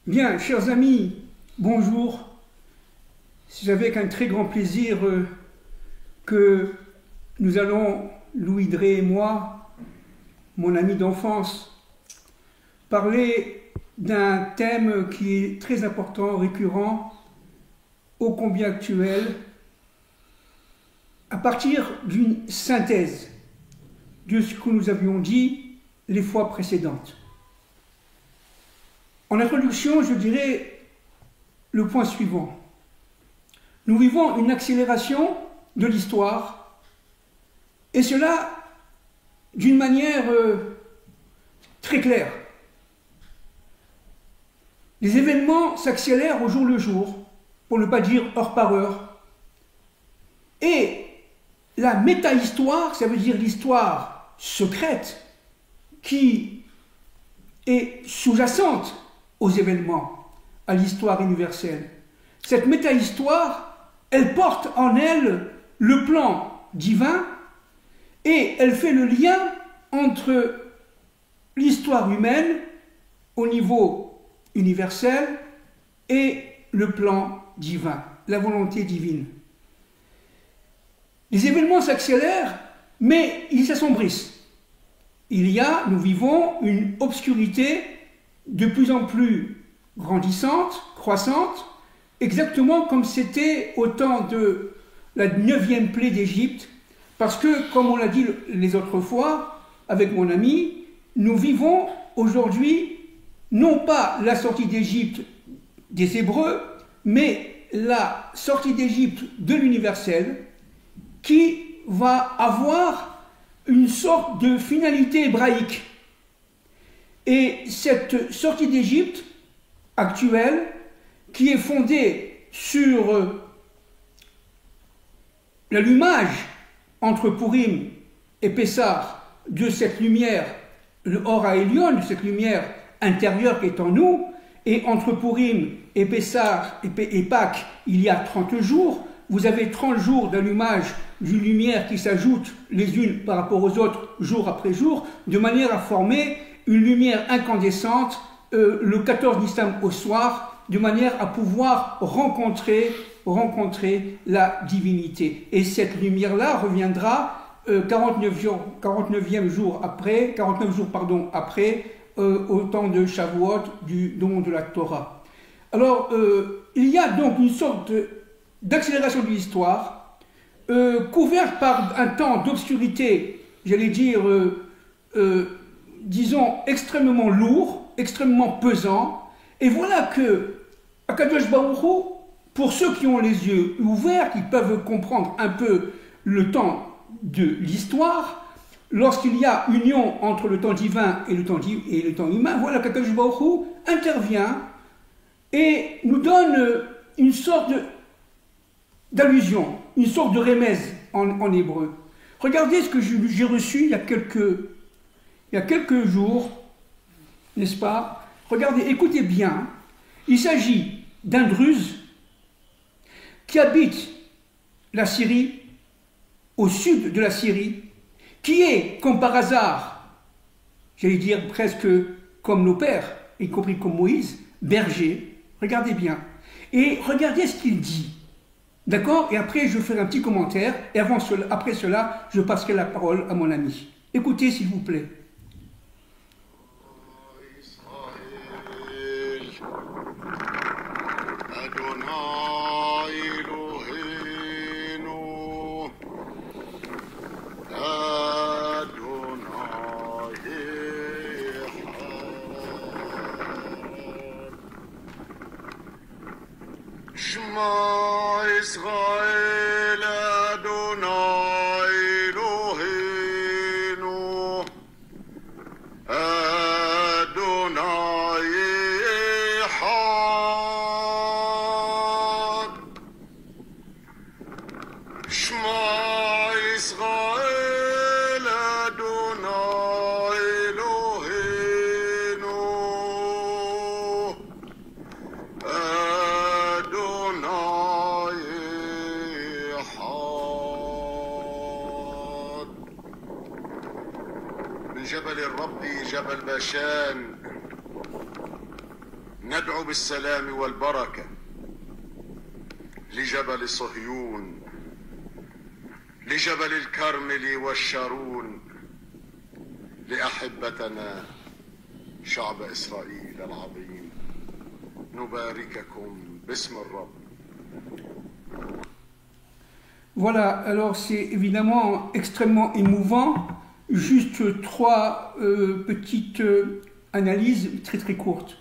Bien, chers amis, bonjour. C'est avec un très grand plaisir que nous allons, Louis Drey et moi, mon ami d'enfance, parler d'un thème qui est très important, récurrent, ô combien actuel, à partir d'une synthèse de ce que nous avions dit les fois précédentes. En introduction, je dirais le point suivant. Nous vivons une accélération de l'histoire, et cela d'une manière très claire. Les événements s'accélèrent au jour le jour, pour ne pas dire heure par heure, et la méta-histoire, ça veut dire l'histoire secrète, qui est sous-jacente aux événements, à l'histoire universelle. Cette méta-histoire, elle porte en elle le plan divin et elle fait le lien entre l'histoire humaine au niveau universel et le plan divin, la volonté divine. Les événements s'accélèrent, mais ils s'assombrissent. Nous vivons une obscurité de plus en plus grandissante, croissante, exactement comme c'était au temps de la 9e plaie d'Égypte, parce que, comme on l'a dit les autres fois, avec mon ami, nous vivons aujourd'hui non pas la sortie d'Égypte des Hébreux, mais la sortie d'Égypte de l'universel, qui va avoir une sorte de finalité hébraïque. Et cette sortie d'Égypte actuelle, qui est fondée sur l'allumage entre Purim et Pessah de cette lumière, le Or HaElyon, de cette lumière intérieure qui est en nous, et entre Purim et Pessah et Pâques, il y a 30 jours, vous avez 30 jours d'allumage d'une lumière qui s'ajoute les unes par rapport aux autres, jour après jour, de manière à former une lumière incandescente le 14 Nissan au soir, de manière à pouvoir rencontrer la divinité. Et cette lumière-là reviendra 49 jours après, au temps de Shavuot, du don de la Torah. Alors, il y a donc une sorte d'accélération de l'histoire, couverte par un temps d'obscurité, j'allais dire, disons, extrêmement lourd, extrêmement pesant, et voilà que Akadosh Baruch Hu, pour ceux qui ont les yeux ouverts, qui peuvent comprendre un peu le temps de l'histoire, lorsqu'il y a union entre le temps divin et le temps humain, voilà qu'Akadosh Baruch Hu intervient et nous donne une sorte d'allusion, une sorte de remèze en hébreu. Regardez ce que j'ai reçu il y a quelques jours, n'est-ce pas? Regardez, écoutez bien, il s'agit d'un Druze qui habite la Syrie, au sud de la Syrie, qui est, comme par hasard, j'allais dire presque comme nos pères, y compris comme Moïse, berger. Regardez bien. Et regardez ce qu'il dit. D'accord? Et après, je ferai un petit commentaire, et après cela, je passerai la parole à mon ami. Écoutez, s'il vous plaît. Israël Adonai Eloheinu Adonai Echad Shema Israël Adonai Eloheinu جبل الرب جبل باشان ندعو بالسلام والبركة لجبل صهيون، لجبل الكرمل والشارون، لأحبتنا شعب إسرائيل العظيم. نبارككم باسم الرب. Voilà, alors c'est évidemment extrêmement émouvant. Juste trois petites analyses très très courtes.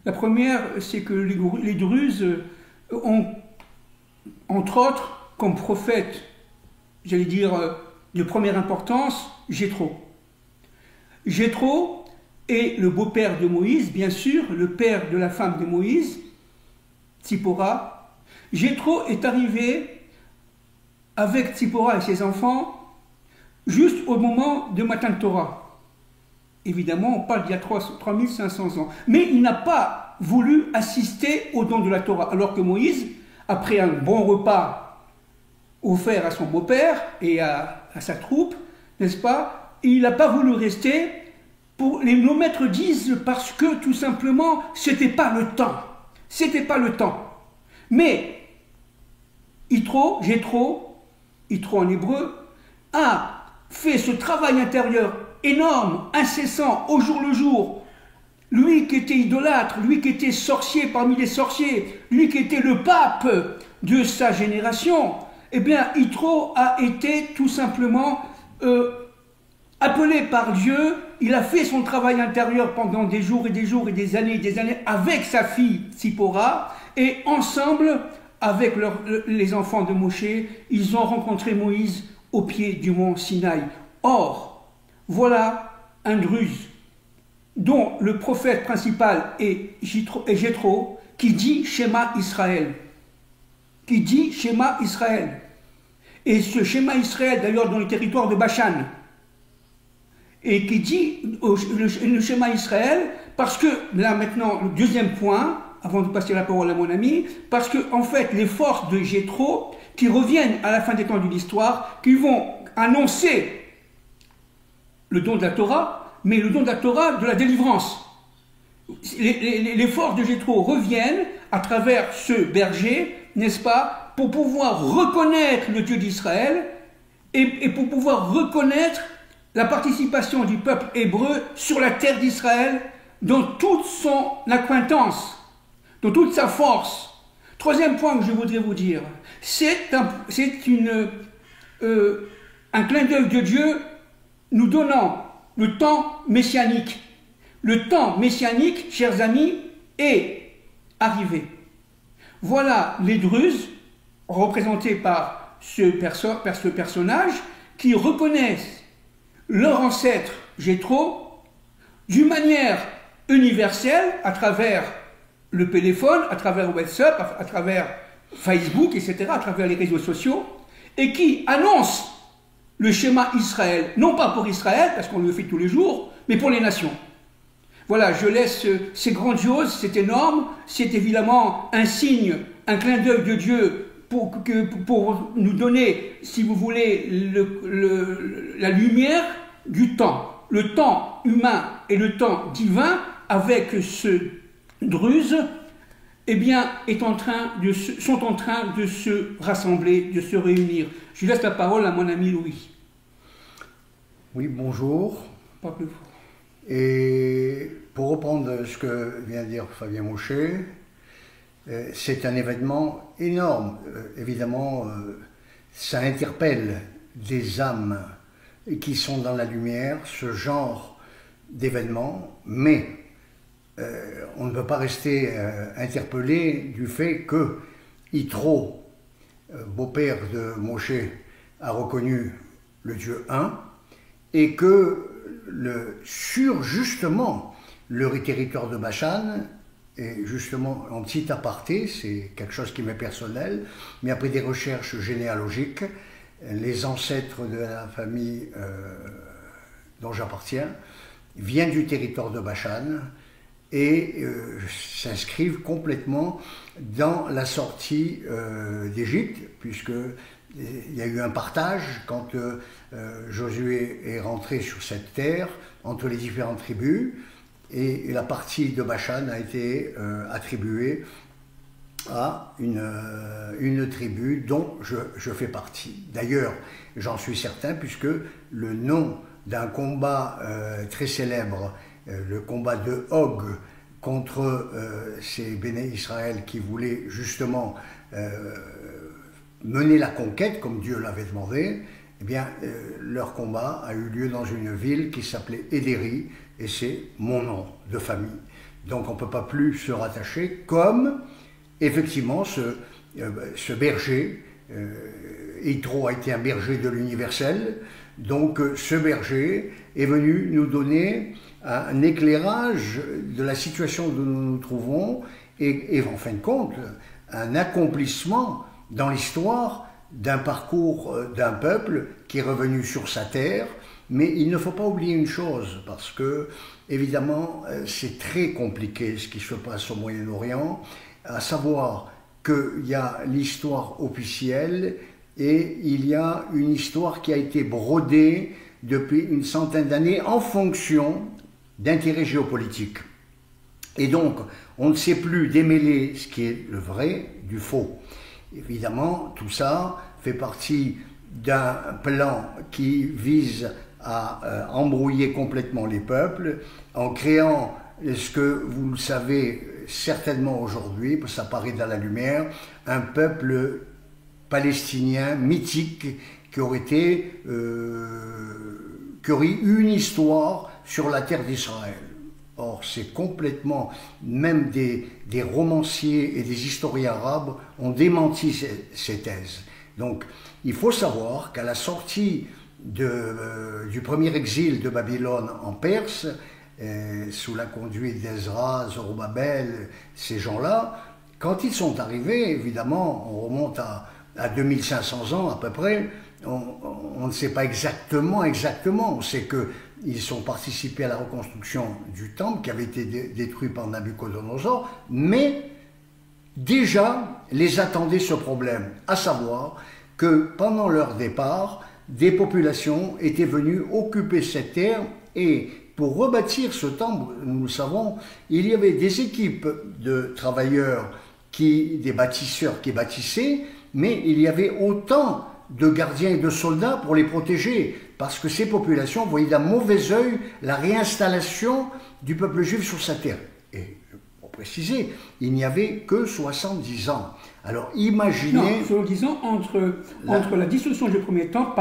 La première, c'est que les Druzes ont, entre autres, comme prophète, j'allais dire, de première importance, Jéthro. Jéthro est le beau-père de Moïse, bien sûr, le père de la femme de Moïse, Tzipora. Jéthro est arrivé avec Tzipora et ses enfants juste au moment de Matan Torah. Évidemment, on parle d'il y a 3500 ans. Mais il n'a pas voulu assister au don de la Torah, alors que Moïse, après un bon repas offert à son beau-père et à sa troupe, n'est-ce pas, il n'a pas voulu rester. Nos maîtres disent parce que, tout simplement, c'était pas le temps. C'était pas le temps. Mais, Jéthro en hébreu, a fait ce travail intérieur énorme, incessant, au jour le jour. Lui qui était idolâtre, lui qui était sorcier parmi les sorciers, lui qui était le pape de sa génération, eh bien, Jéthro a été tout simplement appelé par Dieu. Il a fait son travail intérieur pendant des jours et des jours et des années avec sa fille Tzipora, et ensemble, avec les enfants de Moshe, ils ont rencontré Moïse au pied du mont Sinaï. Or, voilà un Druze dont le prophète principal est Jéthro, qui dit Shema Israël. Qui dit Shema Israël. Et ce Shema Israël, d'ailleurs, dans le territoire de Bashan. Et qui dit le Shema Israël, parce que, là maintenant, le deuxième point, avant de passer la parole à mon ami, parce que, en fait, les forces de Jéthro, qui reviennent à la fin des temps de l'histoire, qui vont annoncer le don de la Torah, mais le don de la Torah de la délivrance. Les forces de Jéthro reviennent à travers ce berger, n'est-ce pas, pour pouvoir reconnaître le Dieu d'Israël et pour pouvoir reconnaître la participation du peuple hébreu sur la terre d'Israël dans toute son accointance, dans toute sa force. Troisième point que je voudrais vous dire, c'est un clin d'œil de Dieu nous donnant le temps messianique. Le temps messianique, chers amis, est arrivé. Voilà les Druzes, représentés par ce personnage, qui reconnaissent leur ancêtre Jéthro d'une manière universelle, à travers le téléphone, à travers WhatsApp, à travers Facebook, etc., à travers les réseaux sociaux, et qui annonce le schéma Israël, non pas pour Israël, parce qu'on le fait tous les jours, mais pour les nations. Voilà, je laisse, c'est grandiose, c'est énorme, c'est évidemment un signe, un clin d'œil de Dieu pour nous donner, si vous voulez, la lumière du temps. Le temps humain et le temps divin, avec ce Druze, eh bien, sont en train de se rassembler, de se réunir. Je laisse la parole à mon ami Louis. Oui, bonjour. Pas plus. Et pour reprendre ce que vient de dire Fabien Mouchet, c'est un événement énorme. Évidemment, ça interpelle des âmes qui sont dans la lumière, ce genre d'événement, mais on ne peut pas rester interpellé du fait que Jéthro, beau-père de Moshe, a reconnu le Dieu un, et que sur justement le territoire de Bashan, et justement en petit aparté, c'est quelque chose qui m'est personnel, mais après des recherches généalogiques, les ancêtres de la famille dont j'appartiens viennent du territoire de Bashan et s'inscrivent complètement dans la sortie d'Égypte, puisque il y a eu un partage quand Josué est rentré sur cette terre entre les différentes tribus, et la partie de Bashan a été attribuée à une tribu dont je fais partie. D'ailleurs, j'en suis certain puisque le nom d'un combat très célèbre, le combat de Og contre ces Béné Israël qui voulaient justement mener la conquête comme Dieu l'avait demandé, eh bien, leur combat a eu lieu dans une ville qui s'appelait Édéri, et c'est mon nom de famille. Donc on ne peut pas plus se rattacher comme, effectivement, ce berger, Yitro a été un berger de l'universel, donc ce berger est venu nous donner un éclairage de la situation où nous nous trouvons, et en fin de compte, un accomplissement dans l'histoire d'un parcours d'un peuple qui est revenu sur sa terre. Mais il ne faut pas oublier une chose, parce que, évidemment, c'est très compliqué ce qui se passe au Moyen-Orient, à savoir qu'il y a l'histoire officielle et il y a une histoire qui a été brodée depuis une centaine d'années en fonction d'intérêts géopolitiques. Et donc, on ne sait plus démêler ce qui est le vrai du faux. Évidemment, tout ça fait partie d'un plan qui vise à embrouiller complètement les peuples en créant ce que vous le savez certainement aujourd'hui, parce que ça paraît dans la lumière, un peuple palestinien mythique qui aurait eu une histoire sur la terre d'Israël. Or, c'est complètement, même des romanciers et des historiens arabes ont démenti ces thèses. Donc, il faut savoir qu'à la sortie du premier exil de Babylone en Perse, sous la conduite d'Ezra, Zorobabel, ces gens-là, quand ils sont arrivés, évidemment, on remonte à 2500 ans à peu près, on ne sait pas exactement, on sait qu'ils ont participé à la reconstruction du temple qui avait été détruit par Nabuchodonosor, mais déjà les attendait ce problème, à savoir que pendant leur départ, des populations étaient venues occuper cette terre et pour rebâtir ce temple, nous le savons, il y avait des équipes de travailleurs, des bâtisseurs qui bâtissaient, mais il y avait autant de gardiens et de soldats pour les protéger, parce que ces populations voyaient d'un mauvais œil la réinstallation du peuple juif sur sa terre. Et pour préciser, il n'y avait que 70 ans. Alors imaginez... Non, 70 ans entre la destruction du premier temple,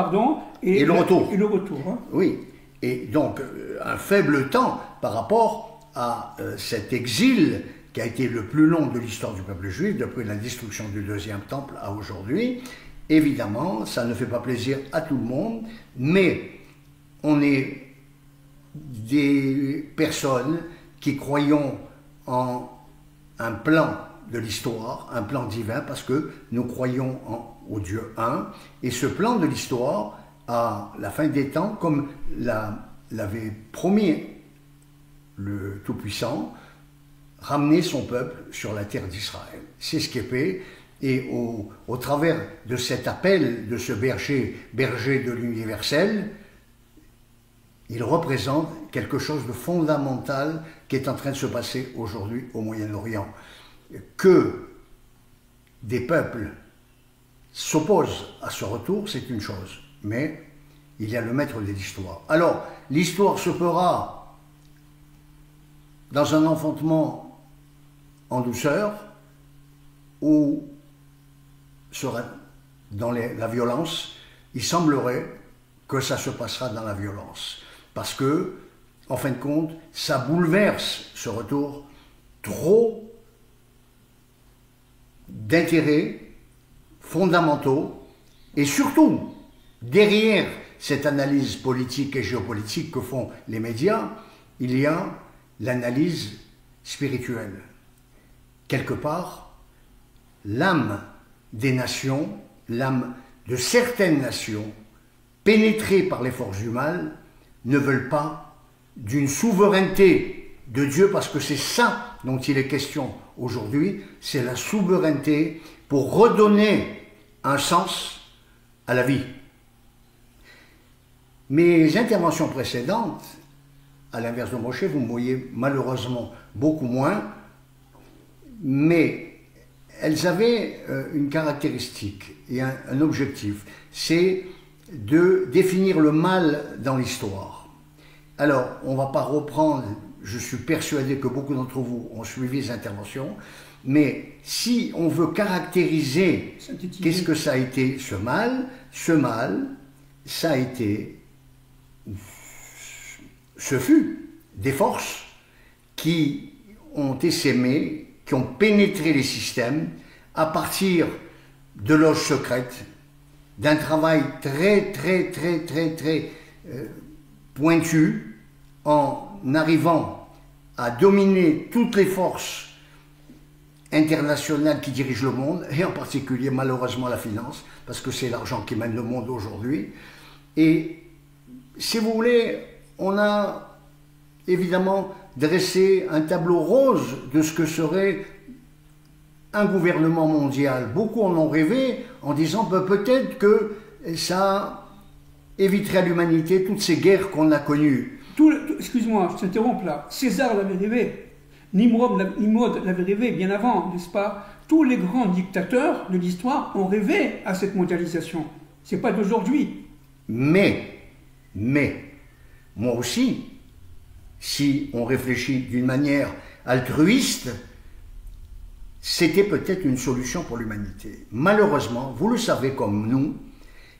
et le retour. Et le retour, hein. Oui, et donc un faible temps par rapport à cet exil qui a été le plus long de l'histoire du peuple juif, depuis la destruction du deuxième temple à aujourd'hui. Évidemment, ça ne fait pas plaisir à tout le monde, mais on est des personnes qui croyons en un plan de l'histoire, un plan divin, parce que nous croyons au Dieu un, et ce plan de l'histoire, à la fin des temps, comme l'avait promis le Tout-Puissant, ramener son peuple sur la terre d'Israël. C'est ce qui est fait, et au travers de cet appel de ce berger de l'universel, il représente quelque chose de fondamental qui est en train de se passer aujourd'hui au Moyen-Orient. Que des peuples s'opposent à ce retour, c'est une chose, mais il y a le maître de l'histoire. Alors, l'histoire se fera dans un enfantement en douceur ou sera dans la violence. Il semblerait que ça se passera dans la violence, parce que, en fin de compte, ça bouleverse ce retour, trop d'intérêts fondamentaux, et surtout, derrière cette analyse politique et géopolitique que font les médias, il y a l'analyse spirituelle. Quelque part, l'âme des nations, l'âme de certaines nations, pénétrées par les forces du mal, ne veulent pas d'une souveraineté de Dieu, parce que c'est ça dont il est question aujourd'hui, c'est la souveraineté pour redonner un sens à la vie. Mes interventions précédentes à l'inverse de Moshe, vous me voyez malheureusement beaucoup moins, mais elles avaient une caractéristique et un objectif, c'est de définir le mal dans l'histoire. Alors, on ne va pas reprendre, je suis persuadé que beaucoup d'entre vous ont suivi les interventions, mais si on veut caractériser qu'est-ce que ça a été ce mal, ça a été, ce fut des forces qui ont essaimé, qui ont pénétré les systèmes à partir de loges secrètes, d'un travail très pointu, en arrivant à dominer toutes les forces internationales qui dirigent le monde, et en particulier malheureusement la finance, parce que c'est l'argent qui mène le monde aujourd'hui. Et si vous voulez, on a évidemment dressé un tableau rose de ce que serait un gouvernement mondial. Beaucoup en ont rêvé en disant peut-être que ça éviterait à l'humanité toutes ces guerres qu'on a connues. Excuse-moi, je t'interromps là. César l'avait rêvé. Nimrod l'avait rêvé bien avant, n'est-ce pas? Tous les grands dictateurs de l'histoire ont rêvé à cette mondialisation. C'est pas d'aujourd'hui. Mais, moi aussi, si on réfléchit d'une manière altruiste, c'était peut-être une solution pour l'humanité. Malheureusement, vous le savez comme nous,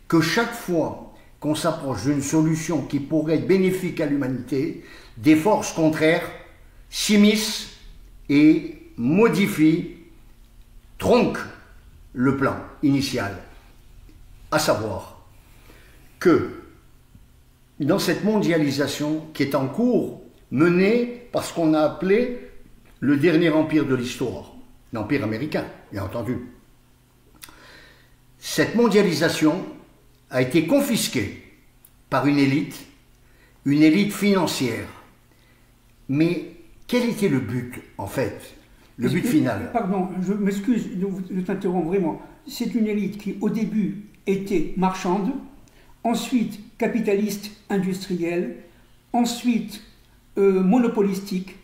que chaque fois qu'on s'approche d'une solution qui pourrait être bénéfique à l'humanité, des forces contraires s'immiscent et modifient, tronquent le plan initial. À savoir que dans cette mondialisation qui est en cours, menée par ce qu'on a appelé le dernier empire de l'histoire, l'empire américain, bien entendu, cette mondialisation a été confisquée par une élite financière. Mais quel était le but, en fait, le but final? Pardon, je m'excuse de t'interrompre vraiment. C'est une élite qui, au début, était marchande, ensuite capitaliste industrielle, ensuite monopolistique,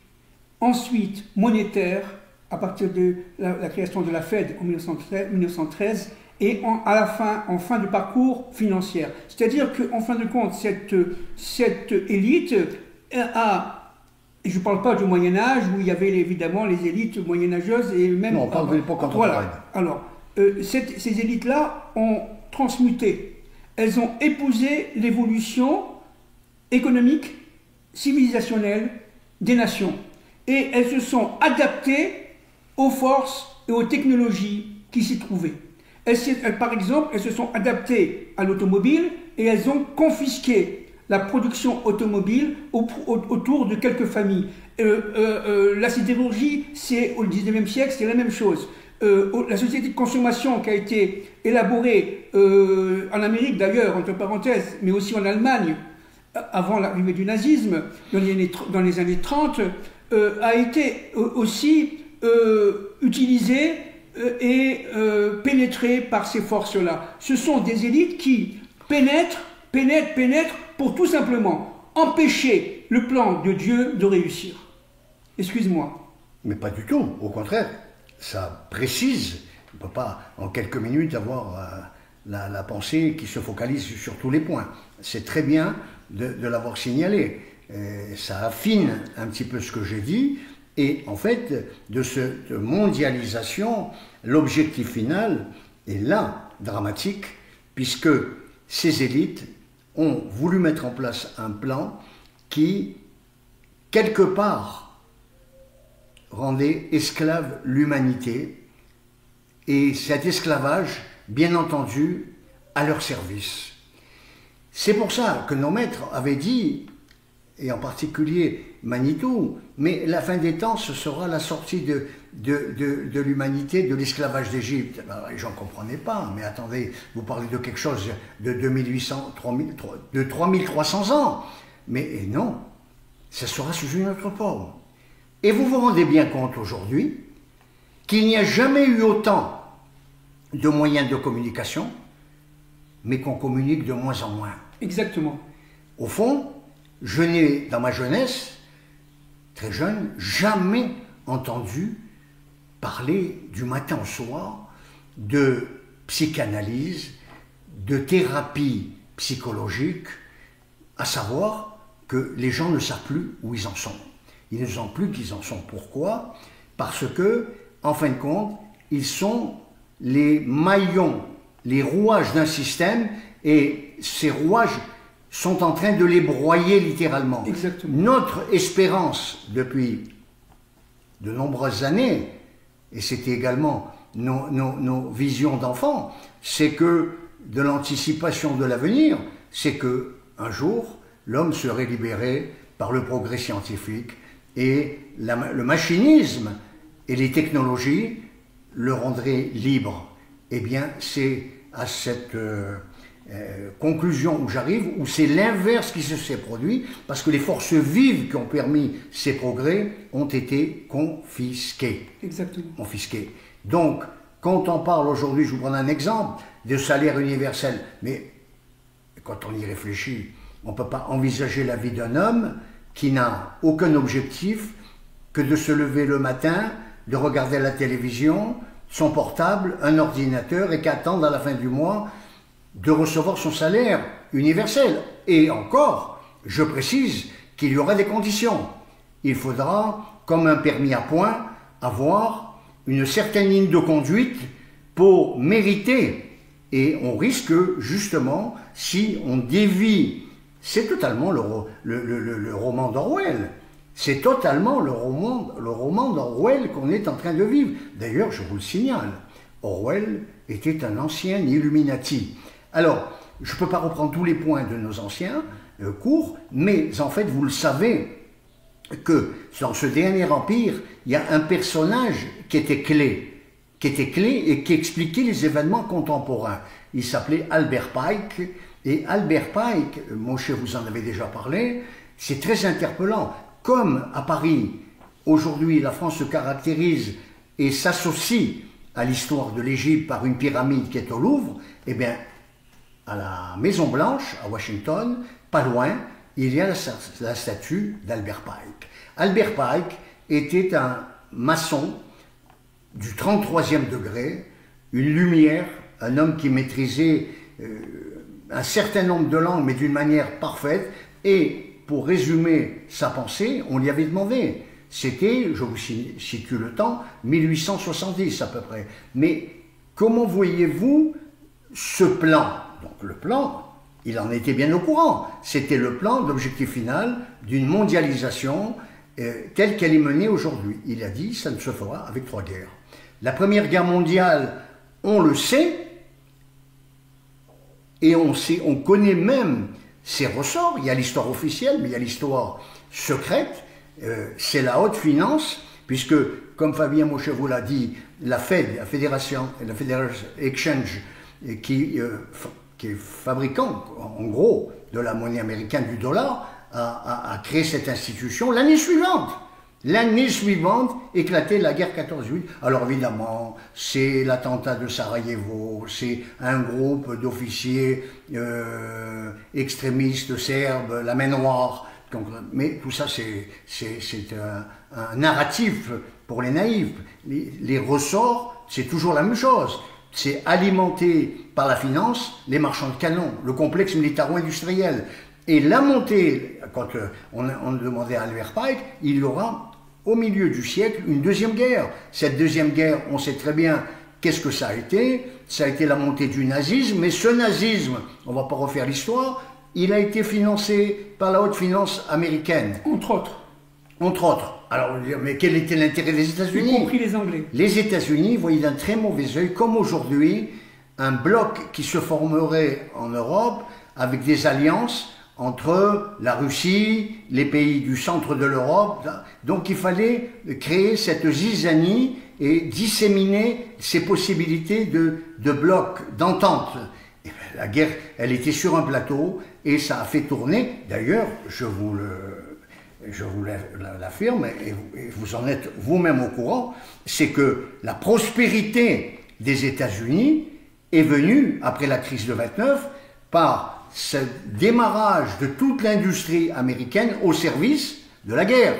ensuite monétaire, à partir de la création de la Fed en 1913, et en fin de parcours financière. C'est-à-dire qu'en fin de compte, cette élite a, et je ne parle pas du Moyen-Âge, où il y avait évidemment les élites moyenâgeuses, et même... Non, on parle de l'époque contemporaine. Voilà. Alors, ces élites-là ont transmuté. Elles ont épousé l'évolution économique, civilisationnelle des nations. Et elles se sont adaptées aux forces et aux technologies qui s'y trouvaient. Par exemple, elles se sont adaptées à l'automobile et elles ont confisqué la production automobile autour de quelques familles. La sidérurgie, au XIXe siècle, c'est la même chose. La société de consommation qui a été élaborée en Amérique d'ailleurs, entre parenthèses, mais aussi en Allemagne, avant l'arrivée du nazisme, dans les années 30, a été aussi utilisée et pénétrée par ces forces-là. Ce sont des élites qui pénètrent pour tout simplement empêcher le plan de Dieu de réussir. Excuse-moi. Mais pas du tout, au contraire. Ça précise, on ne peut pas en quelques minutes avoir la pensée qui se focalise sur tous les points. C'est très bien de l'avoir signalé. Ça affine un petit peu ce que j'ai dit. Et en fait, de cette mondialisation, l'objectif final est là, dramatique, puisque ces élites ont voulu mettre en place un plan qui, quelque part, rendait esclave l'humanité, et cet esclavage, bien entendu, à leur service. C'est pour ça que nos maîtres avaient dit, et en particulier Manitou, mais la fin des temps, ce sera la sortie de l'humanité, de l'esclavage d'Égypte. Ben, les gens ne comprenaient pas, mais attendez, vous parlez de quelque chose de 3300 ans. Mais non, ça sera sous une autre forme. Et vous vous rendez bien compte aujourd'hui qu'il n'y a jamais eu autant de moyens de communication, mais qu'on communique de moins en moins. Exactement. Au fond, Je n'ai, dans ma jeunesse, très jeune, jamais entendu parler du matin au soir de psychanalyse, de thérapie psychologique, à savoir que les gens ne savent plus où ils en sont. Ils ne savent plus qu'ils en sont. Pourquoi? Parce que, en fin de compte, ils sont les maillons, les rouages d'un système, et ces rouages sont en train de les broyer littéralement. Exactement. Notre espérance depuis de nombreuses années, et c'était également nos visions d'enfants, c'est que de l'anticipation de l'avenir, c'est que un jour, l'homme serait libéré par le progrès scientifique et le machinisme et les technologies le rendraient libre. Eh bien, c'est à cette conclusion où j'arrive, où c'est l'inverse qui s'est produit, parce que les forces vives qui ont permis ces progrès ont été confisquées. Exactement. Confisquées. Donc, quand on parle aujourd'hui, je vous prends un exemple, de salaire universel, mais quand on y réfléchit, on ne peut pas envisager la vie d'un homme qui n'a aucun objectif que de se lever le matin, de regarder la télévision, son portable, un ordinateur, et qu'attendre à la fin du mois de recevoir son salaire universel. Et encore, je précise qu'il y aura des conditions. Il faudra, comme un permis à points, avoir une certaine ligne de conduite pour mériter. Et on risque justement, si on dévie, c'est totalement le roman d'Orwell. C'est totalement le roman d'Orwell qu'on est en train de vivre. D'ailleurs, je vous le signale, Orwell était un ancien Illuminati. Alors, je ne peux pas reprendre tous les points de nos anciens cours, mais en fait, vous le savez, que dans ce dernier empire, il y a un personnage qui était clé et qui expliquait les événements contemporains. Il s'appelait Albert Pike, et Albert Pike, Moshe vous en avez déjà parlé, c'est très interpellant. Comme à Paris, aujourd'hui, la France se caractérise et s'associe à l'histoire de l'Égypte par une pyramide qui est au Louvre, eh bien, à la Maison Blanche, à Washington, pas loin, il y a la statue d'Albert Pike. Albert Pike était un maçon du 33e degré, une lumière, un homme qui maîtrisait un certain nombre de langues, mais d'une manière parfaite. Et pour résumer sa pensée, on lui avait demandé, c'était, je vous situe le temps, 1870 à peu près. Mais comment voyez-vous ce plan? Donc le plan, il en était bien au courant. C'était le plan d'objectif final d'une mondialisation telle qu'elle est menée aujourd'hui. Il a dit, ça ne se fera avec 3 guerres. La Première Guerre mondiale, on le sait, et on connaît même ses ressorts. Il y a l'histoire officielle, mais il y a l'histoire secrète. C'est la haute finance, puisque, comme Fabien Moshe vous l'a dit, la Fed, la Federal Exchange, qui est fabricant, en gros, de la monnaie américaine, du dollar, a créé cette institution l'année suivante. L'année suivante, éclatait la guerre 14-8. Alors évidemment, c'est l'attentat de Sarajevo, c'est un groupe d'officiers extrémistes serbes, la main noire. Donc, mais tout ça, c'est un narratif pour les naïfs. Les ressorts, c'est toujours la même chose. C'est alimenté par la finance, les marchands de canons, le complexe militaro-industriel. Et la montée, quand on demandait à Albert Pike, il y aura au milieu du siècle une deuxième guerre. Cette deuxième guerre, on sait très bien qu'est-ce que ça a été. Ça a été la montée du nazisme, mais ce nazisme, on ne va pas refaire l'histoire, il a été financé par la haute finance américaine. Entre autres. Entre autres. Alors, mais quel était l'intérêt des États-Unis? Y compris les Anglais. Les États-Unis voyaient d'un très mauvais œil, comme aujourd'hui, un bloc qui se formerait en Europe avec des alliances entre la Russie, les pays du centre de l'Europe. Donc il fallait créer cette zizanie et disséminer ces possibilités de blocs, d'entente. La guerre, elle était sur un plateau et ça a fait tourner. D'ailleurs, je vous l'affirme, et vous en êtes vous-même au courant, c'est que la prospérité des États-Unis est venue, après la crise de 29, par ce démarrage de toute l'industrie américaine au service de la guerre.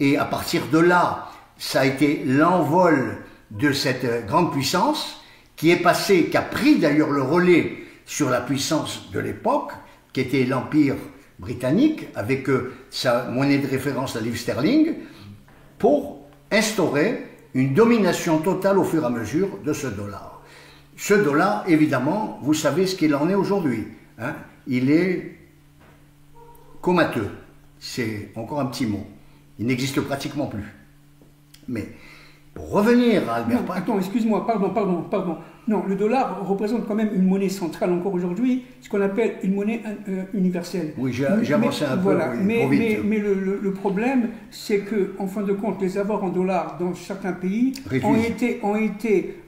Et à partir de là, ça a été l'envol de cette grande puissance qui est passée, qui a pris d'ailleurs le relais sur la puissance de l'époque, qui était l'Empire britannique, avec sa monnaie de référence, la livre sterling, pour instaurer une domination totale au fur et à mesure de ce dollar. Ce dollar, évidemment, vous savez ce qu'il en est aujourd'hui. Hein? Il est comateux. C'est encore un petit mot. Il n'existe pratiquement plus. Mais pour revenir à Albert Pike... Attends, excuse-moi, pardon. Non, le dollar représente quand même une monnaie centrale encore aujourd'hui, ce qu'on appelle une monnaie universelle. Oui, j'ai avancé un peu, voilà, oui, trop vite. Mais le problème, c'est que, en fin de compte, les avoirs en dollars dans certains pays ont été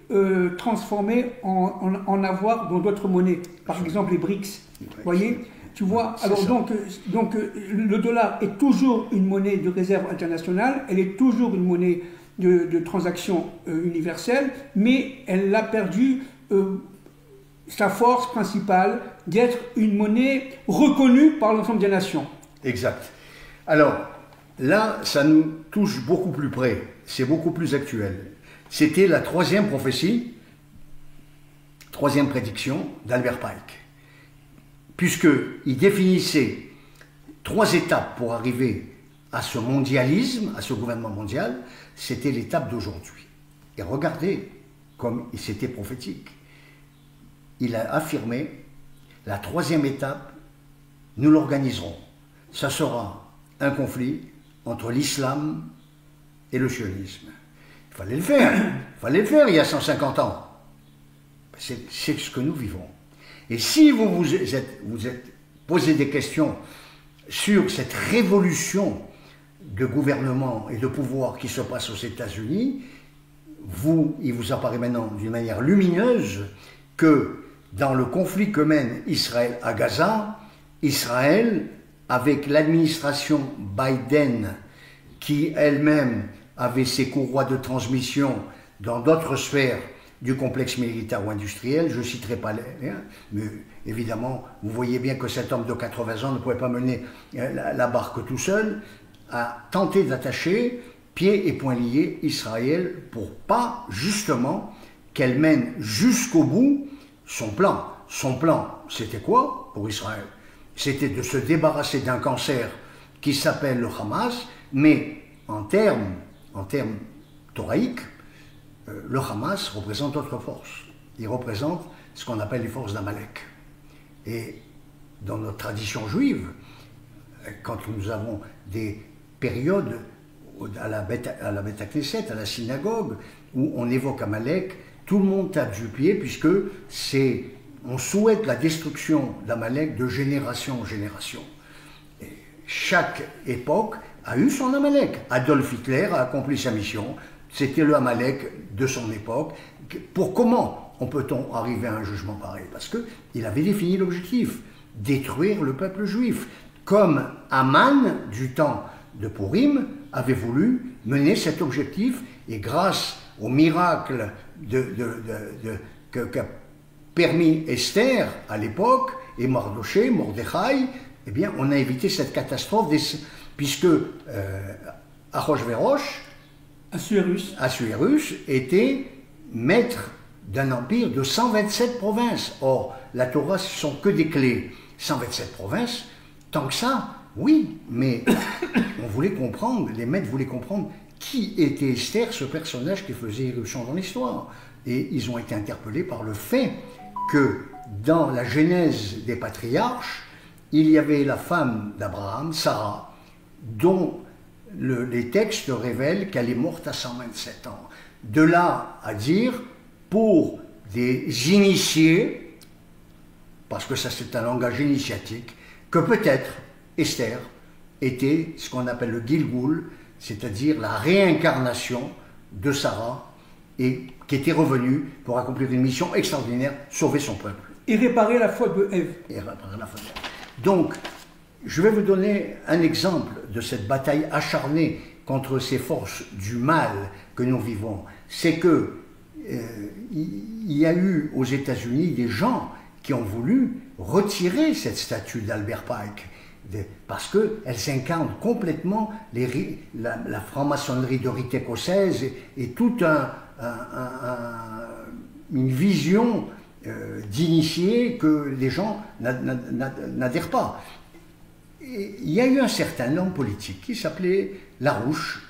transformés en avoirs dans d'autres monnaies. Par exemple, les BRICS. Vous voyez ? Tu vois, alors donc le dollar est toujours une monnaie de réserve internationale, elle est toujours une monnaie de transaction universelle, mais elle a perdu sa force principale d'être une monnaie reconnue par l'ensemble des nations. Exact. Alors, là, ça nous touche beaucoup plus près, c'est beaucoup plus actuel. C'était la troisième prophétie, troisième prédiction d'Albert Pike, puisqu'il définissait 3 étapes pour arriver à ce mondialisme, à ce gouvernement mondial. C'était l'étape d'aujourd'hui. Et regardez comme c'était prophétique. Il a affirmé, la 3e étape, nous l'organiserons. Ça sera un conflit entre l'islam et le sionisme. Il fallait le faire. Il fallait le faire il y a 150 ans. C'est ce que nous vivons. Et si vous êtes posé des questions sur cette révolution de gouvernement et de pouvoir qui se passe aux États-Unis, il vous apparaît maintenant d'une manière lumineuse que dans le conflit que mène Israël à Gaza, Israël, avec l'administration Biden, qui elle-même avait ses courroies de transmission dans d'autres sphères du complexe militaire ou industriel, je ne citerai pas les, mais évidemment, vous voyez bien que cet homme de 80 ans ne pouvait pas mener la barque tout seul, a tenté d'attacher pieds et poings liés Israël pour pas justement qu'elle mène jusqu'au bout son plan. Son plan, c'était quoi pour Israël? C'était de se débarrasser d'un cancer qui s'appelle le Hamas, mais en termes thoraïques, le Hamas représente d'autres forces. Il représente ce qu'on appelle les forces d'Amalek. Et dans notre tradition juive, quand nous avons des périodes à la Beth Knesset, à la synagogue, où on évoque Amalek, tout le monde tape du pied, puisque on souhaite la destruction d'Amalek de génération en génération. Et chaque époque a eu son Amalek. Adolf Hitler a accompli sa mission, c'était le Amalek de son époque. Comment peut-on arriver à un jugement pareil? Parce qu'il avait défini l'objectif, détruire le peuple juif, comme Haman, du temps de Purim, avait voulu mener cet objectif, et grâce au miracle qu'a permis Esther à l'époque, et Mordechai, eh bien, on a évité cette catastrophe, puisque Ahasverosh, Assuérus était maître d'un empire de 127 provinces. Or, la Torah, ce sont que des clés. 127 provinces, tant que ça, oui, mais on voulait comprendre, les maîtres voulaient comprendre qui était Esther, ce personnage qui faisait irruption dans l'histoire. Et ils ont été interpellés par le fait que dans la genèse des patriarches, il y avait la femme d'Abraham, Sarah, dont les textes révèlent qu'elle est morte à 127 ans. De là à dire, pour des initiés, parce que ça c'est un langage initiatique, que peut-être Esther était ce qu'on appelle le Gilgul, c'est-à-dire la réincarnation de Sarah, et qui était revenue pour accomplir une mission extraordinaire, sauver son peuple. Et réparer la faute de Ève. Donc, je vais vous donner un exemple de cette bataille acharnée contre ces forces du mal que nous vivons. C'est que il y a eu aux États-Unis des gens qui ont voulu retirer cette statue d'Albert Pike, parce qu'elle s'incarne complètement la franc-maçonnerie de rite écossaise et toute une vision d'initié que les gens n'adhèrent pas. Et il y a eu un certain homme politique qui s'appelait Larouche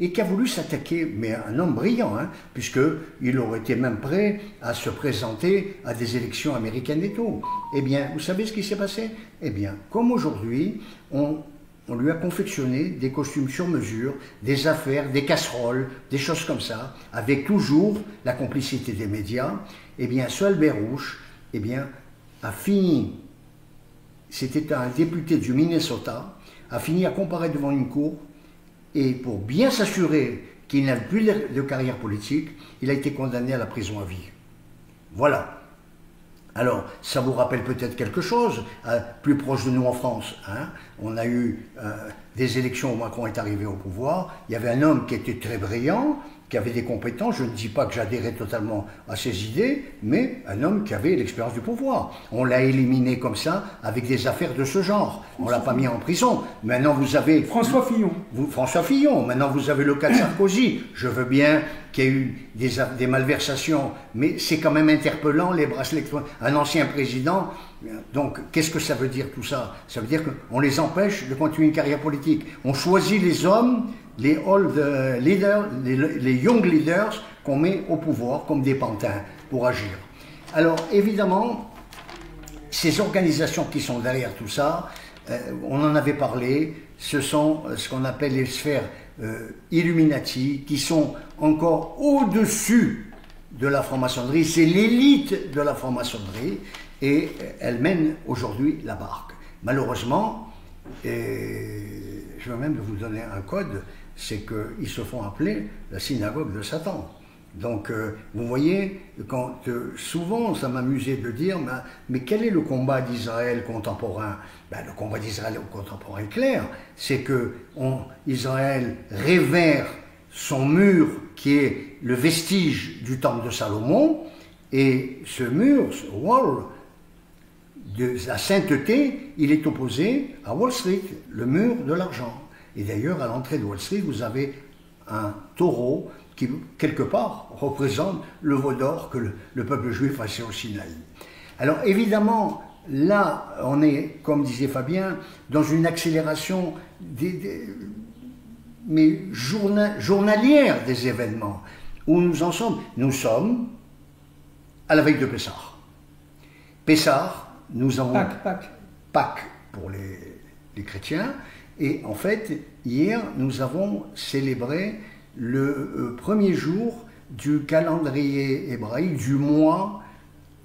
et qui a voulu s'attaquer, mais un homme brillant, hein, puisqu'il aurait été même prêt à se présenter à des élections américaines et tout. Eh bien, vous savez ce qui s'est passé? Eh bien, comme aujourd'hui, on lui a confectionné des costumes sur mesure, des affaires, des casseroles, des choses comme ça, avec toujours la complicité des médias. Eh bien, ce Albert Rouche, eh bien, a fini, c'était un député du Minnesota, a fini à comparaître devant une cour, et pour bien s'assurer qu'il n'avait plus de carrière politique, il a été condamné à la prison à vie. Voilà. Alors, ça vous rappelle peut-être quelque chose, plus proche de nous en France. Hein. On a eu des élections où Macron est arrivé au pouvoir. Il y avait un homme qui était très brillant, qui avait des compétences. Je ne dis pas que j'adhérais totalement à ses idées, mais un homme qui avait l'expérience du pouvoir. On l'a éliminé comme ça, avec des affaires de ce genre. On ne l'a pas mis en prison. Maintenant, vous avez... François Fillon. François Fillon. Maintenant, vous avez le cas de Sarkozy. Je veux bien qu'il y ait eu des malversations, mais c'est quand même interpellant, les bracelets... Un ancien président... Donc, qu'est-ce que ça veut dire tout ça? Ça veut dire qu'on les empêche de continuer une carrière politique. On choisit les hommes, les old leaders, les young leaders qu'on met au pouvoir comme des pantins pour agir. Alors, évidemment, ces organisations qui sont derrière tout ça, on en avait parlé, ce sont ce qu'on appelle les sphères Illuminati, qui sont encore au-dessus de la franc-maçonnerie. C'est l'élite de la franc-maçonnerie. Et elle mène aujourd'hui la barque. Malheureusement, je vais même vous donner un code, c'est qu'ils se font appeler la synagogue de Satan. Donc, vous voyez, souvent ça m'amusait de dire, mais quel est le combat d'Israël contemporain? Ben, le combat d'Israël contemporain est clair, c'est que Israël révère son mur qui est le vestige du temple de Salomon, et ce mur, ce wall, de la sainteté, il est opposé à Wall Street, le mur de l'argent. Et d'ailleurs, à l'entrée de Wall Street, vous avez un taureau qui, quelque part, représente le veau d'or que le peuple juif a laissé au Sinaï. Alors, évidemment, là, on est, comme disait Fabien, dans une accélération mais journalière des événements. Où nous en sommes? Nous sommes à la veille de Pessah. Pessah, nous avons Pâques pour les chrétiens, et en fait, hier, nous avons célébré le premier jour du calendrier hébraïque, du mois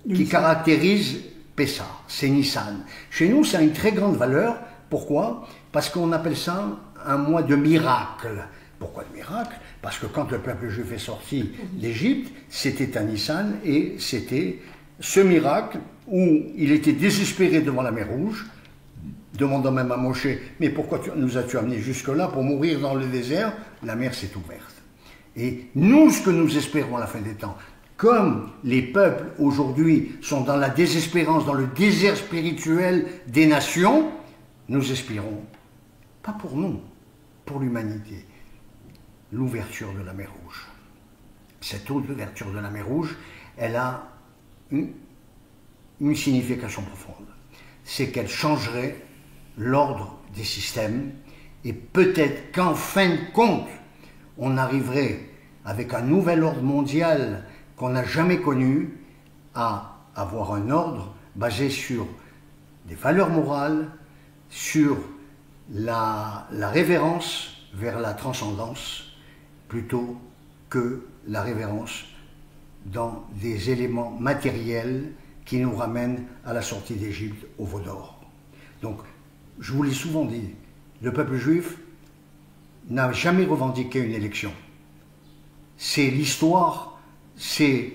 qui caractérise Pessah, c'est Nissan. Chez nous, ça a une très grande valeur. Pourquoi? Parce qu'on appelle ça un mois de miracle. Pourquoi de miracle? Parce que quand le peuple juif est sorti d'Égypte, c'était à Nissan, et c'était ce miracle où il était désespéré devant la mer Rouge, demandant même à Moshe, mais pourquoi nous as-tu amenés jusque-là pour mourir dans le désert? La mer s'est ouverte. Et nous, ce que nous espérons à la fin des temps, comme les peuples aujourd'hui sont dans la désespérance, dans le désert spirituel des nations, nous espérons, pas pour nous, pour l'humanité, l'ouverture de la mer Rouge. Cette ouverture de la mer Rouge, elle a une signification profonde. C'est qu'elle changerait l'ordre des systèmes, et peut-être qu'en fin de compte, on arriverait avec un nouvel ordre mondial qu'on n'a jamais connu à avoir un ordre basé sur des valeurs morales, sur la révérence vers la transcendance, plutôt que la révérence dans des éléments matériels qui nous ramènent à la sortie d'Égypte au veau d'or. Donc, je vous l'ai souvent dit, le peuple juif n'a jamais revendiqué une élection. C'est l'histoire, c'est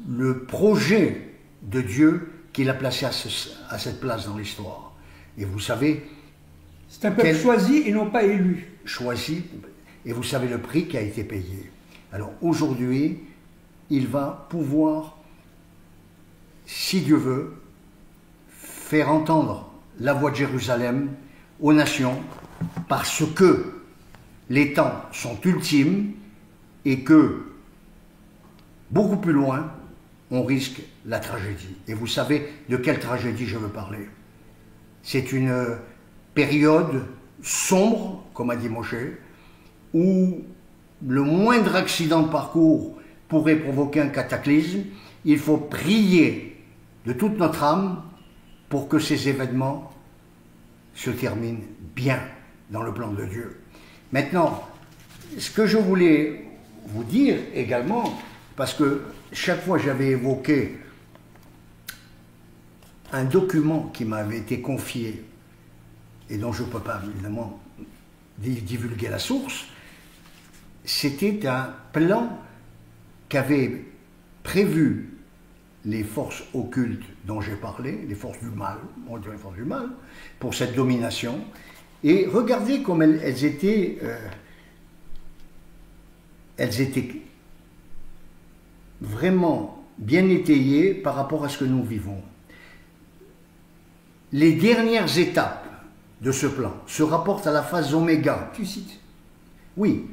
le projet de Dieu qu'il a placé à cette place dans l'histoire. Et vous savez... C'est un peuple choisi et non pas élu. Choisi, et vous savez le prix qui a été payé. Alors aujourd'hui, il va pouvoir si Dieu veut, faire entendre la voix de Jérusalem aux nations, parce que les temps sont ultimes et que, beaucoup plus loin, on risque la tragédie. Et vous savez de quelle tragédie je veux parler. C'est une période sombre, comme a dit Moshe, où le moindre accident de parcours pourrait provoquer un cataclysme. Il faut prier de toute notre âme pour que ces événements se terminent bien dans le plan de Dieu. Maintenant, ce que je voulais vous dire également, parce que chaque fois j'avais évoqué un document qui m'avait été confié et dont je ne peux pas évidemment divulguer la source, c'était un plan qu'avaient prévu les forces occultes dont j'ai parlé, les forces du mal, on dirait les forces du mal, pour cette domination. Et regardez comme elles étaient vraiment bien étayées par rapport à ce que nous vivons. Les dernières étapes de ce plan se rapportent à la phase oméga. Tu cites. Oui,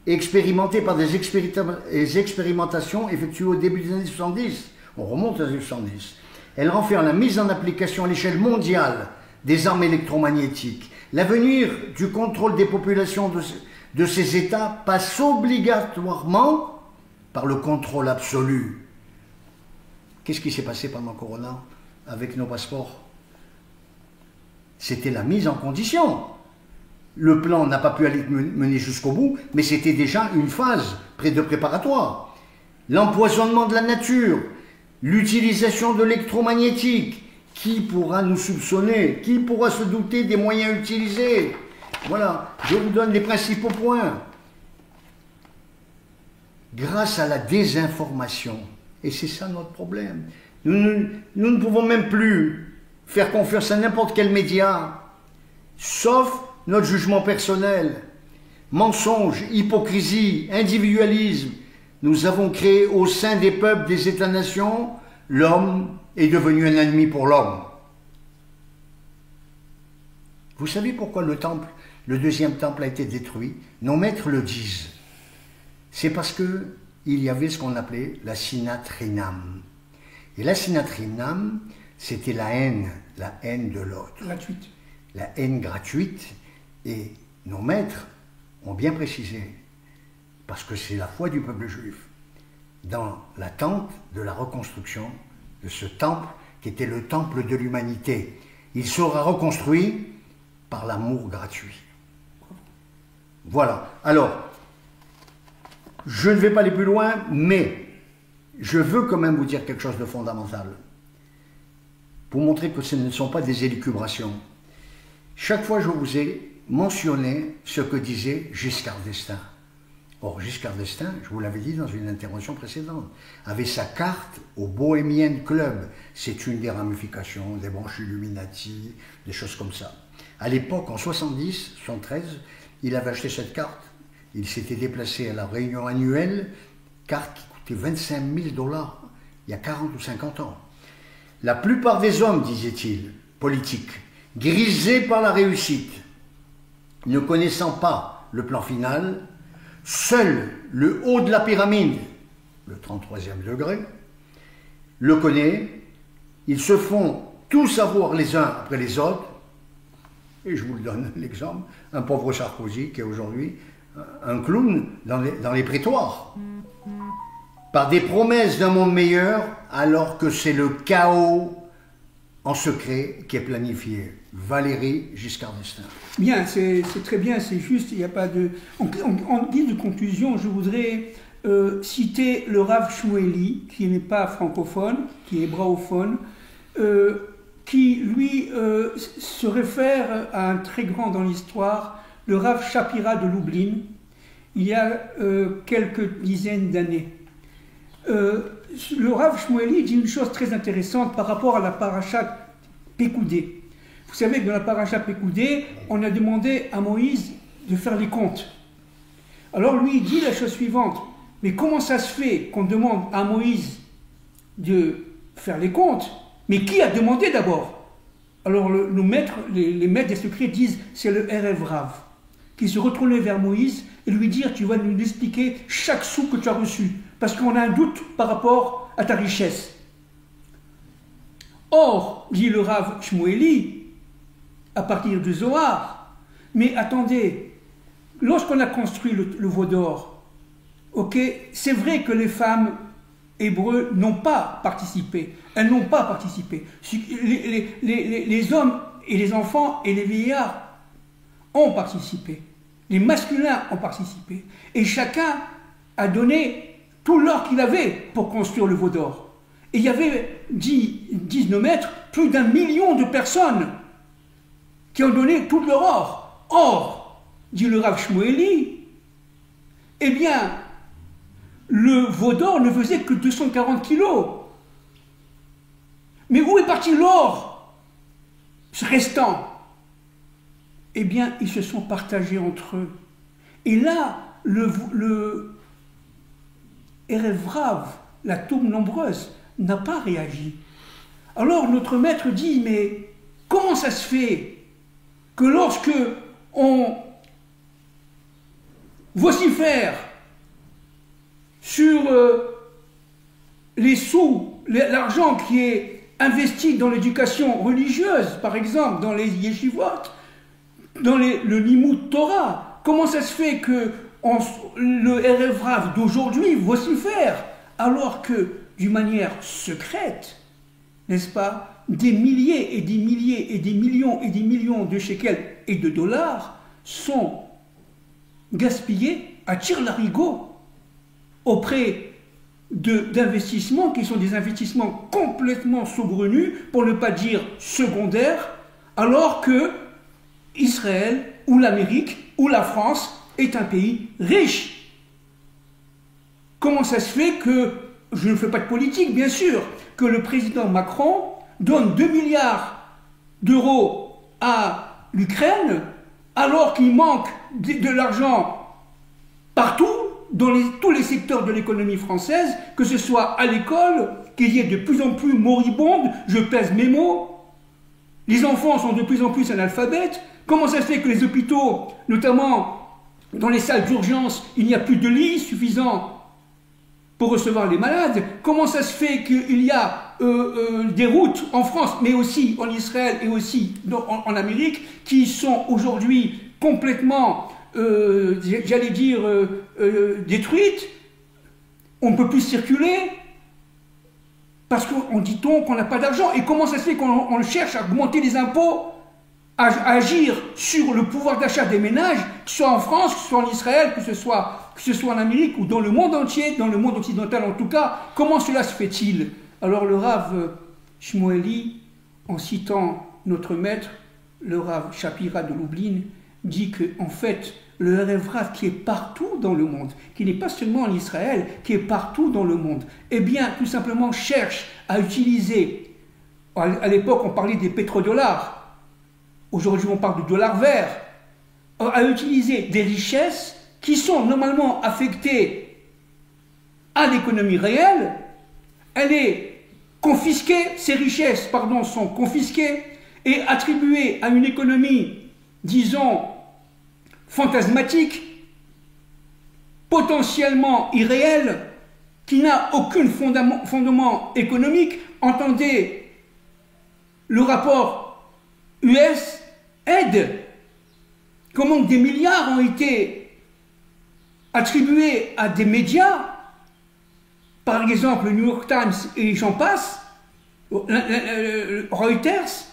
expérimentée par des expérimentations effectuées au début des années 70. On remonte aux années 70. Elle renferme la mise en application à l'échelle mondiale des armes électromagnétiques. L'avenir du contrôle des populations de ces États passe obligatoirement par le contrôle absolu. Qu'est-ce qui s'est passé pendant Corona avec nos passeports? C'était la mise en condition. Le plan n'a pas pu aller mener jusqu'au bout, mais c'était déjà une phase de préparatoire. L'empoisonnement de la nature, l'utilisation de l'électromagnétique. Qui pourra nous soupçonner? Qui pourra se douter des moyens utilisés? Voilà, je vous donne les principaux points. Grâce à la désinformation, et c'est ça notre problème, nous ne pouvons même plus faire confiance à n'importe quel média, sauf notre jugement personnel. Mensonge, hypocrisie, individualisme. Nous avons créé au sein des peuples, des États-nations, l'homme est devenu un ennemi pour l'homme. Vous savez pourquoi le temple, le deuxième temple a été détruit? Nos maîtres le disent. C'est parce qu'il y avait ce qu'on appelait la sinat rinam. Et la sinat rinam, c'était la haine de l'autre. Gratuite. La haine gratuite. Et nos maîtres ont bien précisé, parce que c'est la foi du peuple juif, dans l'attente de la reconstruction de ce temple qui était le temple de l'humanité. Il sera reconstruit par l'amour gratuit. Voilà. Alors, je ne vais pas aller plus loin, mais je veux quand même vous dire quelque chose de fondamental pour montrer que ce ne sont pas des élucubrations. Chaque fois, je vous ai mentionné ce que disait Giscard d'Estaing. Or, Giscard d'Estaing, je vous l'avais dit dans une intervention précédente, avait sa carte au Bohemian Club. C'est une des ramifications, des branches Illuminati, des choses comme ça. À l'époque, en 70, 73, il avait acheté cette carte. Il s'était déplacé à la réunion annuelle, carte qui coûtait 25 000 $, il y a 40 ou 50 ans. La plupart des hommes, disait-il, politiques, grisés par la réussite, ne connaissant pas le plan final, seul le haut de la pyramide, le 33e degré, le connaît. Ils se font tous avoir les uns après les autres. Et je vous le donne l'exemple, un pauvre Sarkozy qui est aujourd'hui un clown dans les prétoires. Par des promesses d'un monde meilleur, alors que c'est le chaos en secret qui est planifié. Valéry Giscard d'Estaing. Bien, c'est très bien, c'est juste, il n'y a pas de... En guise de conclusion, je voudrais citer le Rav Shmueli, qui n'est pas francophone, qui est hébraophone, qui, lui, se réfère à un très grand dans l'histoire, le Rav Shapira de Lublin, il y a quelques dizaines d'années. Le Rav Shmueli dit une chose très intéressante par rapport à la paracha Pécoudé. Vous savez que dans la paracha Pécoudé, on a demandé à Moïse de faire les comptes. Alors lui, il dit la chose suivante, mais comment ça se fait qu'on demande à Moïse de faire les comptes. Mais qui a demandé d'abord? Alors nos maîtres, les maîtres des secrets disent, c'est le Erev Rav, qui se retournait vers Moïse et lui dire, tu vas nous expliquer chaque sou que tu as reçu, parce qu'on a un doute par rapport à ta richesse. Or, dit le Rav Shmueli, à partir du Zohar, mais attendez, lorsqu'on a construit le veau d'or, ok, c'est vrai que les femmes hébreux n'ont pas participé. Elles n'ont pas participé. Les hommes et les enfants et les vieillards ont participé. Les masculins ont participé. Et chacun a donné tout l'or qu'il avait pour construire le veau d'or. Et il y avait, disent nos maîtres, plus d'1 million de personnes qui ont donné tout leur or. Or, dit le Rav Shmueli, eh bien, le veau d'or ne faisait que 240 kilos. Mais où est parti l'or restant? Eh bien, ils se sont partagés entre eux. Et là, le Erev Rav, la tombe nombreuse, n'a pas réagi. Alors notre maître dit, mais comment ça se fait que lorsque on vocifère sur les sous, l'argent qui est investi dans l'éducation religieuse, par exemple, dans les yeshivot, dans le Limud Torah, comment ça se fait que le Erev Rav d'aujourd'hui vocifère, alors que, d'une manière secrète, n'est-ce pas, des milliers et des milliers et des millions de shekels et de dollars sont gaspillés à tire-larigot auprès d'investissements qui sont des investissements complètement saugrenus, pour ne pas dire secondaires, alors que Israël ou l'Amérique ou la France est un pays riche. Comment ça se fait que, je ne fais pas de politique bien sûr, que le président Macron donne 2 milliards d'euros à l'Ukraine alors qu'il manque de l'argent partout, dans tous les secteurs de l'économie française, que ce soit à l'école, qu'il y ait de plus en plus moribondes, je pèse mes mots, les enfants sont de plus en plus analphabètes. Comment ça se fait que les hôpitaux, notamment dans les salles d'urgence, il n'y a plus de lits suffisants pour recevoir les malades? Comment ça se fait qu'il y a des routes en France, mais aussi en Israël et aussi en Amérique, qui sont aujourd'hui complètement, j'allais dire, détruites? On ne peut plus circuler parce qu'on dit-on qu'on n'a pas d'argent. Et comment ça se fait qu'on cherche à augmenter les impôts, à agir sur le pouvoir d'achat des ménages, que ce soit en France, que ce soit en Israël, que ce soit en Amérique ou dans le monde entier, dans le monde occidental en tout cas? Comment cela se fait-il? Alors le Rav Shmueli, en citant notre maître, le Rav Shapira de Lublin, dit que en fait, le Erev Rav qui est partout dans le monde, qui n'est pas seulement en Israël, qui est partout dans le monde, eh bien, tout simplement cherche à utiliser, à l'époque on parlait des pétrodollars, aujourd'hui on parle de dollars verts, à utiliser des richesses qui sont normalement affectées à l'économie réelle. Elle est confisquée, ces richesses, pardon, sont confisquées et attribuées à une économie, disons, fantasmatique, potentiellement irréelle, qui n'a aucun fondement économique. Entendez le rapport US-aide, comment des milliards ont été attribués à des médias, par exemple le New York Times et j'en passe, Reuters,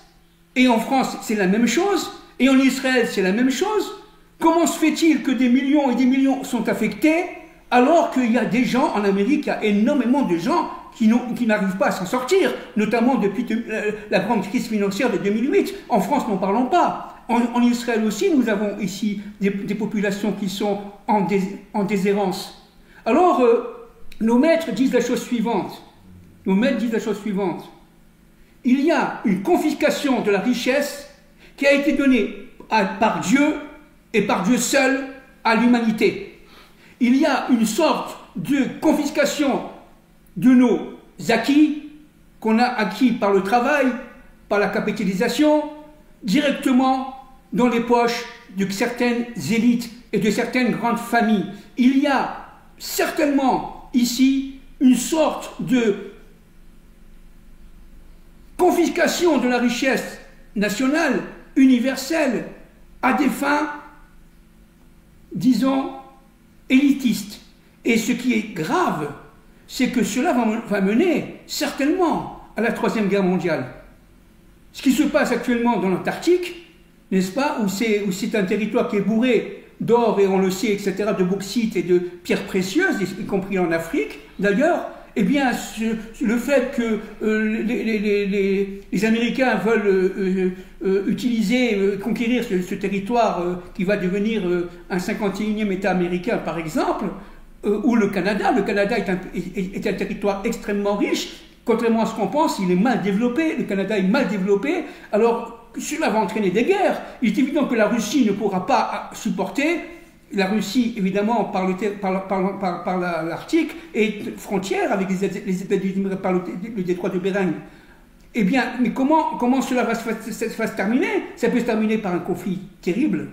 et en France c'est la même chose, et en Israël c'est la même chose. Comment se fait-il que des millions et des millions sont affectés alors qu'il y a des gens en Amérique, il y a énormément de gens qui n'arrivent pas à s'en sortir, notamment depuis la grande crise financière de 2008. En France, n'en parlons pas. En Israël aussi, nous avons ici des populations qui sont en déshérence. Alors, nos maîtres disent la chose suivante. Nos maîtres disent la chose suivante. Il y a une confiscation de la richesse qui a été donnée par Dieu et par Dieu seul à l'humanité. Il y a une sorte de confiscation de nos acquis qu'on a acquis par le travail, par la capitalisation, directement dans les poches de certaines élites et de certaines grandes familles. Il y a certainement ici une sorte de confiscation de la richesse nationale, universelle, à des fins, disons, élitistes. Et ce qui est grave, c'est que cela va mener certainement à la Troisième Guerre mondiale. Ce qui se passe actuellement dans l'Antarctique, n'est-ce pas, où c'est un territoire qui est bourré d'or, et on le sait, etc., de bauxite et de pierres précieuses, y compris en Afrique, d'ailleurs, eh bien, le fait que les Américains veulent conquérir ce territoire qui va devenir un 51e État américain, par exemple, ou le Canada est un territoire extrêmement riche, contrairement à ce qu'on pense, il est mal développé, le Canada est mal développé, alors cela va entraîner des guerres. Il est évident que la Russie ne pourra pas supporter. La Russie, évidemment, par l'Arctique, est frontière avec les États-Unis par le détroit de Bering. Eh bien, mais comment cela va se terminer? Ça peut se terminer par un conflit terrible,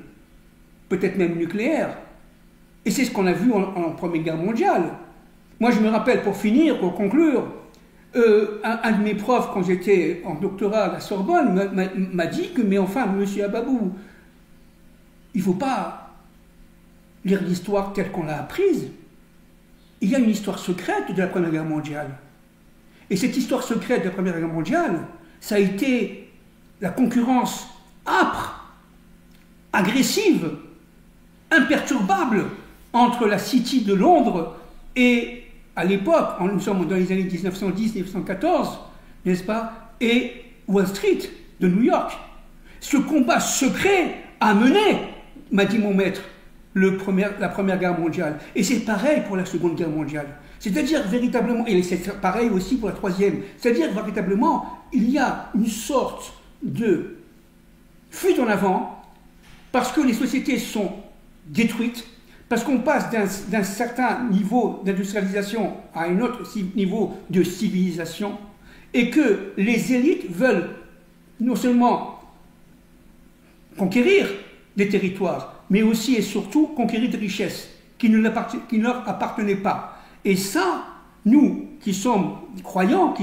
peut-être même nucléaire. Et c'est ce qu'on a vu en Première Guerre mondiale. Moi, je me rappelle, pour finir, pour conclure, un de mes profs, quand j'étais en doctorat à la Sorbonne, m'a dit que, mais enfin, monsieur Ababou, il ne faut pas lire l'histoire telle qu'on l'a apprise. Il y a une histoire secrète de la Première Guerre mondiale. Et cette histoire secrète de la Première Guerre mondiale, ça a été la concurrence âpre, agressive, imperturbable entre la City de Londres et, à l'époque, nous sommes dans les années 1910-1914, n'est-ce pas, et Wall Street de New York. Ce combat secret a mené, m'a dit mon maître, la Première Guerre mondiale. Et c'est pareil pour la Seconde Guerre mondiale. C'est-à-dire véritablement, et c'est pareil aussi pour la Troisième, c'est-à-dire véritablement, il y a une sorte de fuite en avant, parce que les sociétés sont détruites, parce qu'on passe d'un certain niveau d'industrialisation à un autre niveau de civilisation, et que les élites veulent non seulement conquérir des territoires, mais aussi et surtout conquérir des richesses qui ne leur appartenaient pas. Et ça, nous qui sommes croyants,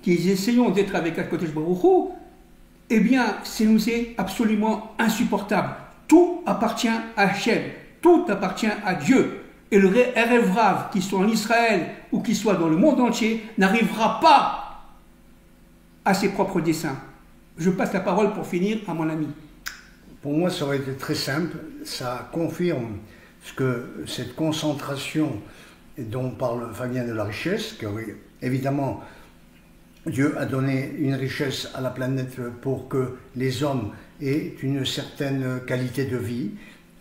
qui essayons d'être avec Akadosh Baruch Hu, eh bien, ça nous est absolument insupportable. Tout appartient à Hachem, tout appartient à Dieu. Et le Erev Rav, qu'il soit en Israël ou qu'il soit dans le monde entier, n'arrivera pas à ses propres desseins. Je passe la parole pour finir à mon ami. Pour moi, ça aurait été très simple. Ça confirme cette concentration dont parle Fabien de la richesse, que oui, évidemment, Dieu a donné une richesse à la planète pour que les hommes aient une certaine qualité de vie.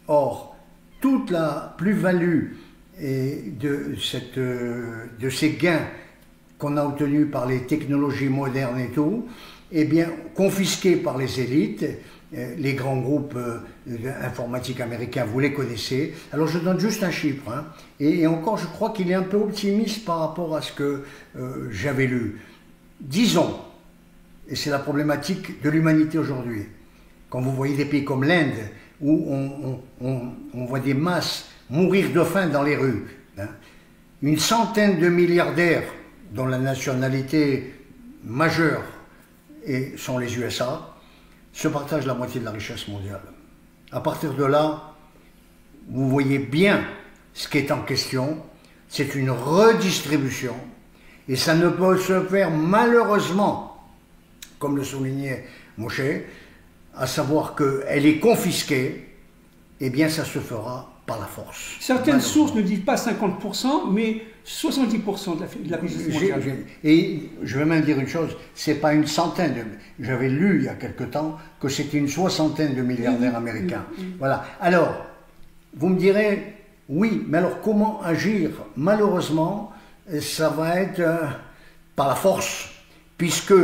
Or, toute la plus-value de ces gains qu'on a obtenus par les technologies modernes et tout, eh bien, confisqués par les élites, les grands groupes informatiques américains, vous les connaissez. Alors je donne juste un chiffre, hein. Et encore je crois qu'il est un peu optimiste par rapport à ce que j'avais lu. Disons, et c'est la problématique de l'humanité aujourd'hui, quand vous voyez des pays comme l'Inde, où on voit des masses mourir de faim dans les rues, hein, une centaine de milliardaires dont la nationalité majeure sont les USA, se partagent la moitié de la richesse mondiale. À partir de là, vous voyez bien ce qui est en question, c'est une redistribution, et ça ne peut se faire malheureusement, comme le soulignait Moshe, à savoir qu'elle est confisquée, eh bien ça se fera par la force. Certaines sources ne disent pas 50%, mais 70% de la richesse mondiale. Et je vais même dire une chose, c'est pas une centaine, j'avais lu il y a quelque temps que c'était une soixantaine de milliardaires américains. Voilà. Alors, vous me direz, oui, mais alors comment agir? Malheureusement, ça va être par la force, puisque,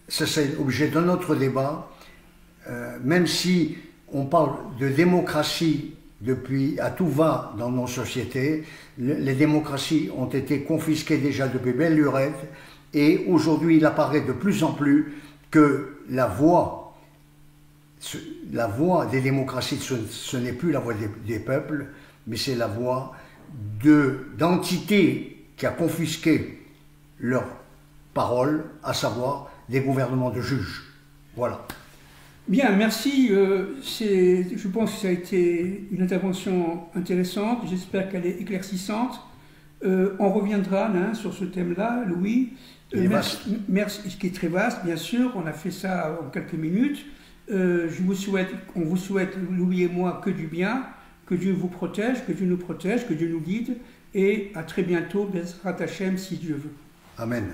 ça c'est l'objet d'un autre débat, même si on parle de démocratie depuis à tout va dans nos sociétés, les démocraties ont été confisquées déjà depuis belle lurette, Et aujourd'hui, il apparaît de plus en plus que la voie des démocraties, ce n'est plus la voie des peuples, mais c'est la voie d'entités qui a confisqué leur parole, à savoir des gouvernements de juges. Voilà. Bien, merci. Je pense que ça a été une intervention intéressante. J'espère qu'elle est éclaircissante. On reviendra sur ce thème-là, Louis. Merci, ce qui est très vaste, bien sûr. On a fait ça en quelques minutes. On vous souhaite, Louis et moi, que du bien. Que Dieu vous protège, que Dieu nous protège, que Dieu nous guide. Et à très bientôt, Bezrat Hashem, si Dieu veut. Amen.